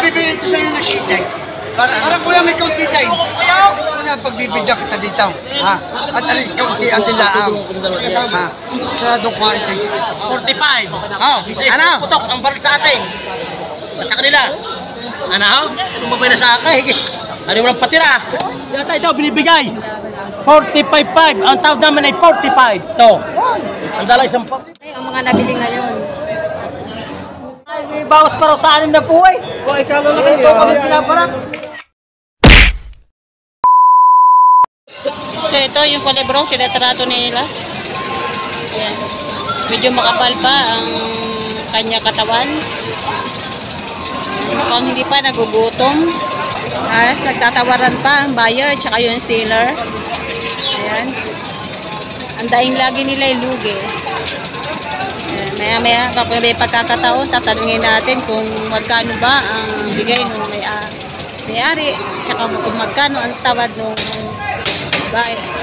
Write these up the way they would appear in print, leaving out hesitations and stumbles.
bibigyan ko sa'yo ng sheet light. Parang kuya may kaunti tayo. Kuya, pagbibigyan kita dito. Ha? At alin kaunti ang dilaaw. Ha? Masyadong kumain tayo. 45. Oh, ano? Putok ang baril sa atin. At sa kanila. Ano? Sumabay na sa akin. Ano mo lang patira? Yata ito binibigay. 45.5. Ang tawag naman ay 45. Ito. Ang dala isang pa. Ay, ang mga nabili ngayon. Ay, may bawas pa raw sa 6 na po eh. Ito kami pinaparat. So ito yung kulibro, tinatrato nila. Ayan. Medyo makapal pa ang kanya katawan. Mukhang hindi pa nagugutom. Alas nagtatawaran pa ang buyer at saka yung seller. Ayan. Ang daing lagi nila yung lugi. Maya-maya, kapag may pagkakataon, tatanungin natin kung magkano ba ang bigay ng may-ari, tsaka kung magkano ang tawad ng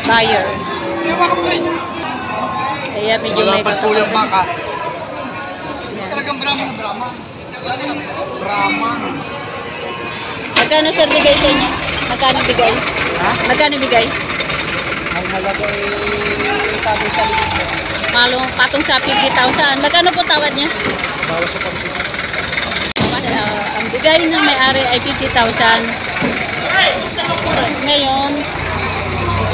buyer. Kaya medyo may Kulang baka. Talagang Brahman na Brahman. Brahman. Magkano sir bigay sa inyo? Magkano bigay? Ha? Magkano bigay? Ang halaga ay patong sa likod. Patong sa 50,000. Magkano po tawad niya? Bawas sa pagpili. Ang bigay ng may-ari ay 50,000. Ngayon,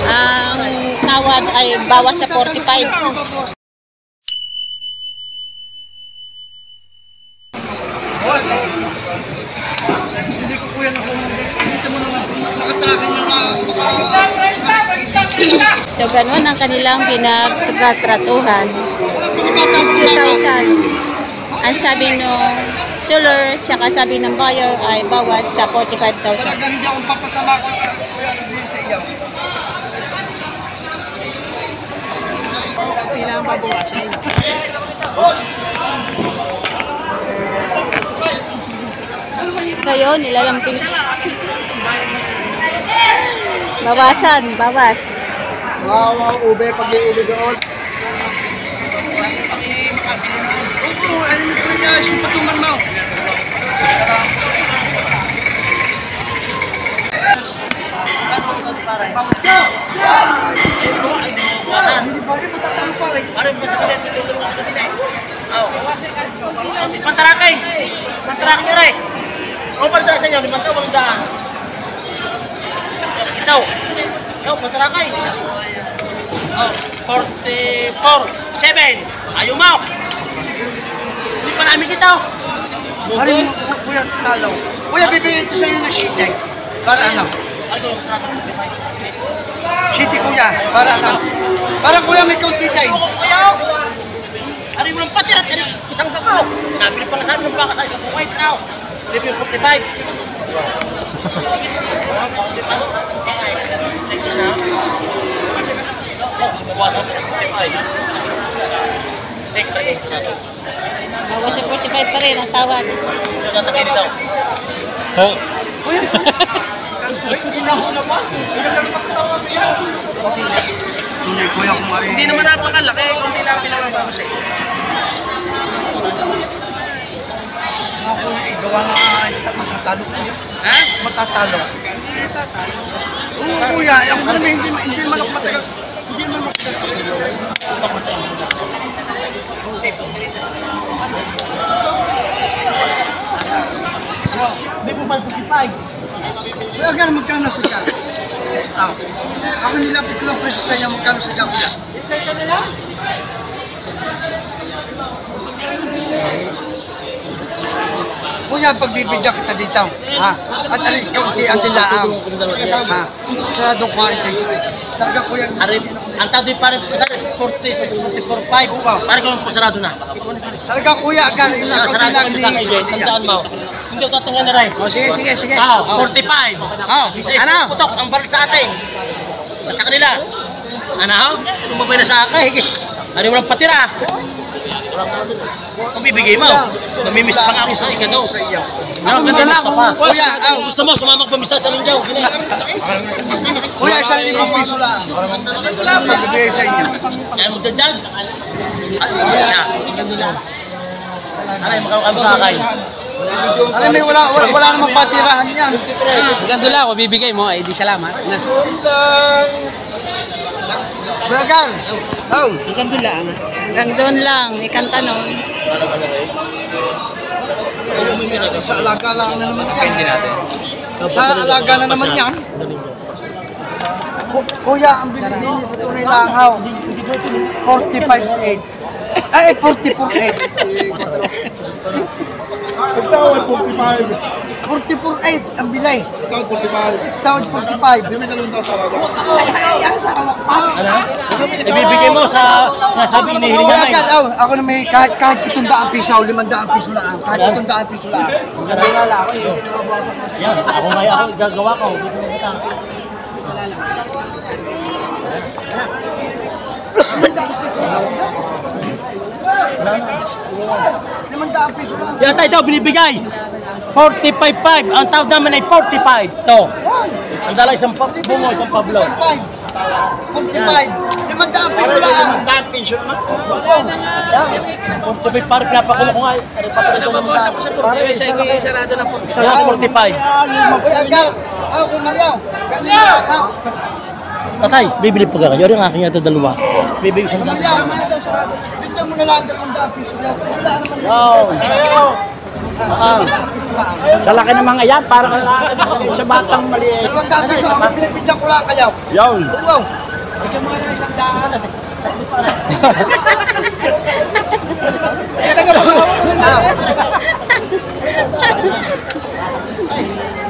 ang tawad ay bawas sa 45. Hindi ko kuya na kung dito mo naman nakatrakin na lang. So, ganun ang kanilang pinagtatratuhan. 50,000. Ang sabi ng seller, tsaka sabi ng buyer ay bawas sa 45,000. Talagang hindi akong papasama ko kuya din sa iyo. Kailangan babawasan. So, yun, nilalamping. Bawasan, bawas. Wow, ube, pag may ube doon. Oo, ano mo po niya, yung patungan mo. Pantarakay! Pantarakay nyo rin! Ano pantarakay sa inyo? Limang walang daan. Ito! Ito, pantarakay! 44! 7! Ayaw mo! Hindi pa namin kita! Ano mo, kuya, talo. Kuya, bibigyan ko sa'yo ng sheet light. Para ano? Sheet kuya, para ano? Parang kuya may kaunti tayo. Ano mo lang pati at isang kakao. Nabili pa nga sa amin ng baka sa isang white now. Libre 45. Sumawasan pa sa 45. Bawas sa 45 pa rin ang tawad. Nagtatakay dito. Kuya, sinaho na ba? Hindi, kuya, kumari. Hindi naman napakalaki, kundi lang pinamabawas eh. Ako, gawa na matatalo kuya. Ha? Matatalo. Oo, kuya, ako naman hindi man ako matagal. Hindi man matagal. Hindi po 55. Kuya, gano'n magkano sa dyan? Ako nilapit ko lang presyo sa inyo magkano sa dyan, kuya. Isa-isa na lang. Kuya, pagbibigyan kita dito. Ha? At alin kaunti ang dilaaw. Ha? Masyadong kumain tayo. Talaga, kuya. Ang tawag para 44.5. Parang kung pasarado na. Talaga, kuya, gano'n lang. Sarado Kaunti kami lang kakaigay. Tandaan mo. Hindi ko tatangan na rin. Oh, sige. 45. Oh, ano? Putok ang baril sa atin. At sa kanila. Ano? Sumabay na sa akin. Ano mo lang patira? Kung bibigay mo, namimiss pa nga ako sa ikaw. Ako Ganda lang. pa. Kuya, Kung gusto mo, sumama ka pamista sa Linjaw. Gini. kuya, 1,000 piso lang. Pagbibigay sa inyo. Kaya mo dagdag. Siya. Ano yung makakam sa akin? Alam mo, wala namang patirahan yan. Ganito lang ako, bibigay mo, ay di salamat. Bragan! Oh! Hanggang doon lang, may kanta nun. Sa alaga lang na naman yan. Sa alaga na naman yan. Kuya, ang binigyan niya sa tunay langaw. 45.8. Ay, 44.8. Tawad 45. 44.8 ang bilay. Tawad 45. Tawad 45. Hindi may dalawang tao sa alaga. Ay, ang sawa pa. Ano? Ibibigay mo sa sabi inihiling Kuya, namin. agad, ako na may kahit 700 piso, 500 piso lang. Kahit 700 piso lang. Yan, ako may ako gagawa ko. Limandaan piso lang. Yan tayo ito, binibigay. 45.5. Ang tawag namin ay 45. Ito. Ang dala isang bungo, isang pablo. 45. Limandaan piso lang. Limandaan piso naman. 45 parang pinapakulo ko nga. Ano pa pala itong mga? Sarado na po. Yan, 45. Uy, agad. Ako, Mariaw. Kanina lang, ha? Tatay, bibili pa ka kayo. Yung aking ito dalawa. Bibili sa mga. Mariaw. Dito mo na lang 200 piso lang. Wala naman. Wow. Kalaki ng mga yan, parang sa batang maliit. 200 piso. Pinipidyan ko lang kayo. Yun. Wow.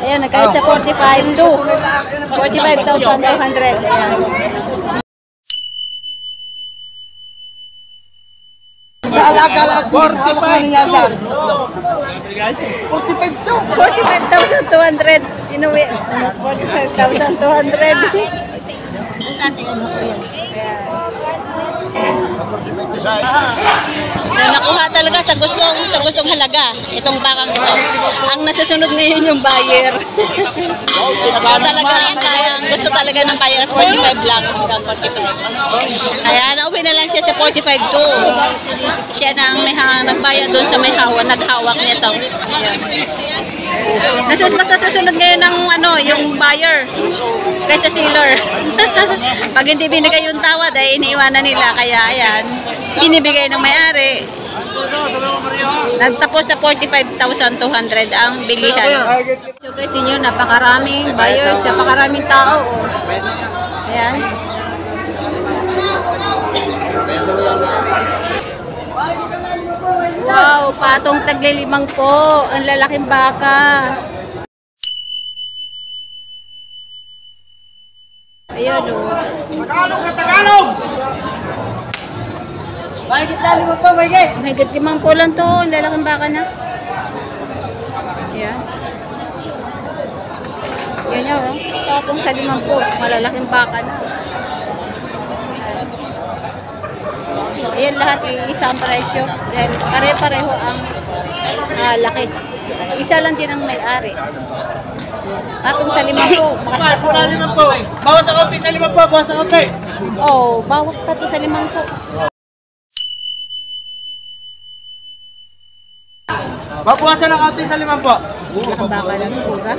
Ayan, nagkaya sa 45 to 45,200. Ayan. Sa alaga lang. 45 yan lang. 45 to. 45,200. Inuwi. 45,200. Na nakuha talaga sa gustong halaga itong bakang ito. Ang nasusunod ngayon yung buyer. Gusto talaga ng buyer 45 lang hanggang 45. Kaya nauwi na lang siya sa 45 to. Siya na ang may nagbayad doon sa may naghawak nito. Mas nasusunod ngayon ng yung buyer kaysa seller. Pag hindi binigay yung tawad ay iniiwanan nila, kaya ayan, inibigay ng may-ari. Nagtapos sa 45,200 ang bilihan. So guys, inyo, napakaraming buyers, napakaraming tao. Ayan. Wow, patong taglilimang po. Ang lalaking baka. Ayan o. Tagalog na Tagalog! Mahigit lalim mo pa, mahigit! Mahigit 5 po lang to. Ang lalaking baka na. Ayan. Yan yun o. Patong sa 5 po. Malalaking baka na. Ayan, lahat isang presyo. Dahil pare-pareho ang laki. Isa lang din ang may-ari. Atong sa 5 po. Wala 5 po. Bawas sa kaunti sa 5 po, bawas sa kaunti. Oh, bawas ka to sa 5 po. Babawasan ng kaunti sa 5 po. Ang baka lang pura.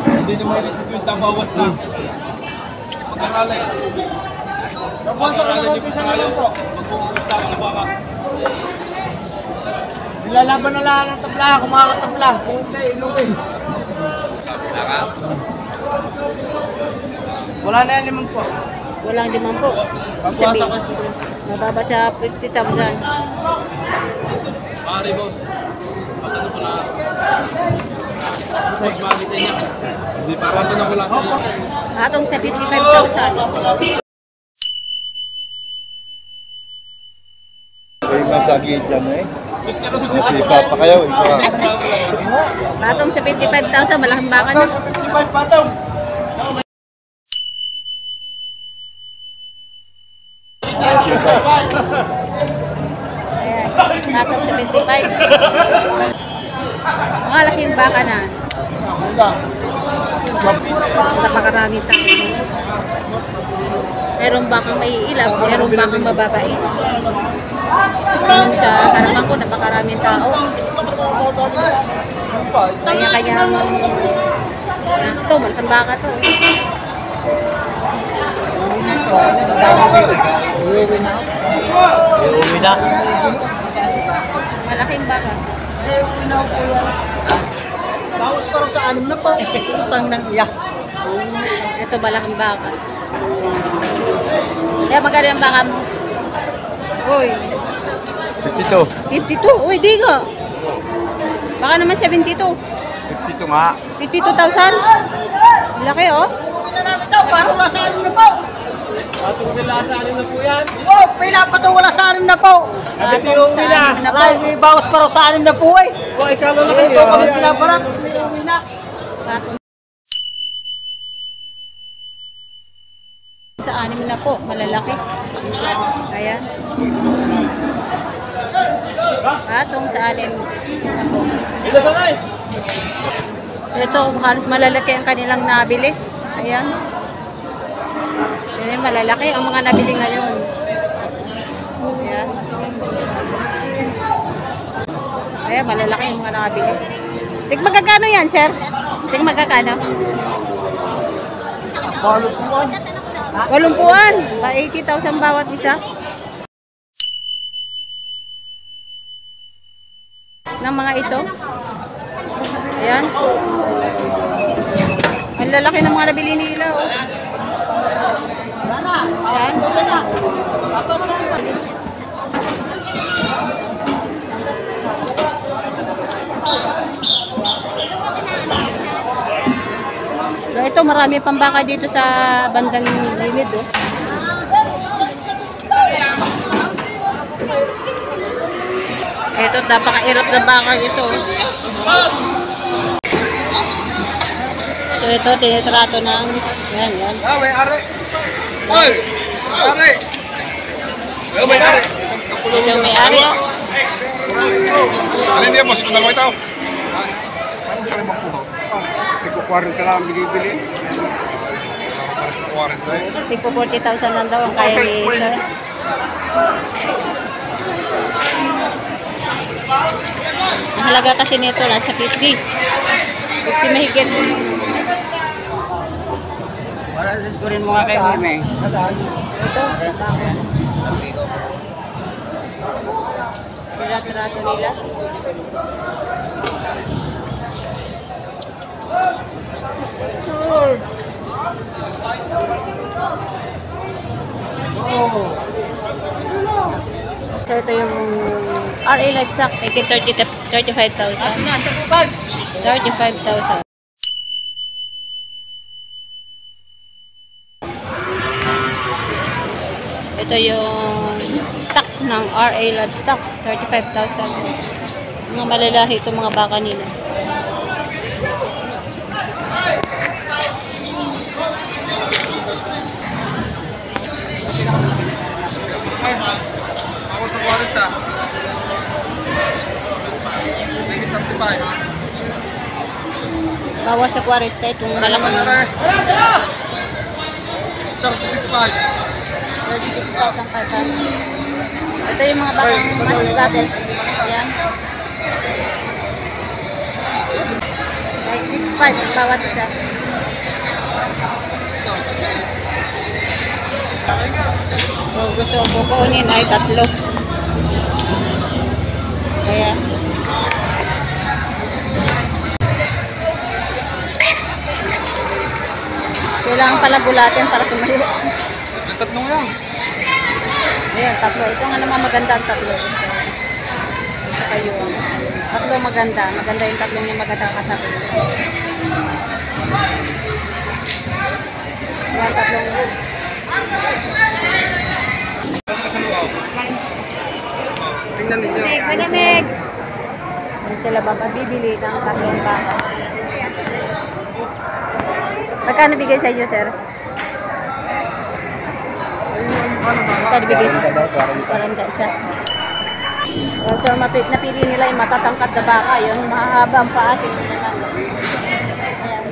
Hindi naman i-execute ang bawas na. Pagkakalay. Babawasan ng kaunti sa 5 po. Magpupunta ka na baka. Nilalaban na lang ng tabla, kumakatabla. Kung hindi, inuwi. Wala na yan 5 po. Walang 5 po. Babawasan ko sa Mababa sa 50,000. Pare boss. Pagkano ko lang. Boss, maalis sa inyo. Hindi, para ito na ko lang sa inyo. Atong sa 55,000. Ay, masagit dyan eh. Sipa pa kayo. Atong sa 55,000, malaking baka na. 55 patong. Ayan, atong sa 55. Mga laking baka na. Napakaraming tao. Meron bakang may ilaw, meron bakang mababait. Yung sa harapan ko, napakaraming tao. Kanya-kanya ito, malaking baka to. Uwi na. Malaking baka. Bawas pa rin sa 6 na po. Utang ng iya. Ito, malaking baka. Kaya magkano yung baka mo? Uy, 52. 52. Uy, di nga. Baka naman 72. 52 nga. 52,000? Laki, oh. Patong na sa 6 na po. Patong nila sa 6 na po yan. Oh, pinapatong wala sa 6 na po. Patong sa anim na po. May bawas pa rin sa 6 na po eh. Oh, ikaw na lang. Ito kami pinaparat. Patong sa 6 na po, malalaki. Kaya patong sa 6 na po. Ito, halos malalaki ang kanilang nabili. Ayan. Yan, malalaki ang mga nabili ngayon. Ayan. Ayan, malalaki ang mga nabili. Tig magkakano yan, sir? Tig magkakano? 80,000. Ba 80,000 bawat isa? Ng mga ito. Ayan. Ang lalaki ng mga nabili nila. Oh. Ayan. So, ito, marami pang baka dito sa bandang gilid. Oh. Ito, napakairap na baka ito. So, ito, tinitrato ng... Yan, yan. Ah, may ari. Oy! Ari! May ari. Ito yung may-ari. Alin niya, mas dalawa ito. Iko 40 lang binibili. Tigpo 40,000 lang daw ang kaya ni sir. Ang halaga kasi nito, nasa 50. 50 mahigit. Para kurin mo nga kay Meme. Ito, baka. Tinatrato nila. So ito yung RA Livestock, 35,000. 35,000. Ito yung stock ng RA Livestock, 35,000. Mga malalahi itong mga baka nila. Ako sa 40. May 35. Bawas sa 40 itong malaki. 36.5. 36,500. Ito yung mga bakang mas dati. Ayan. Like 6,500 ang bawat isa. So gusto ko kukunin ay 3. Kaya kailangan pala gulatin para tumayo. Yung tatlong yan. Ayan, 3. Ito nga naman maganda ang 3. Sa kayo. 3 maganda. Maganda yung 3 yung maganda kasabi. Ayan, 3. Tapos ka sa luaw. Tingnan ninyo. Malamig! Hindi sila bibili ng 3 baka. Magkano bigay sa inyo, sir? Magkano bigay sa inyo? 40 isa. So, napili nila yung matatangkad na baka. Yung mahahaba ang paa. Tingnan naman. Ayan.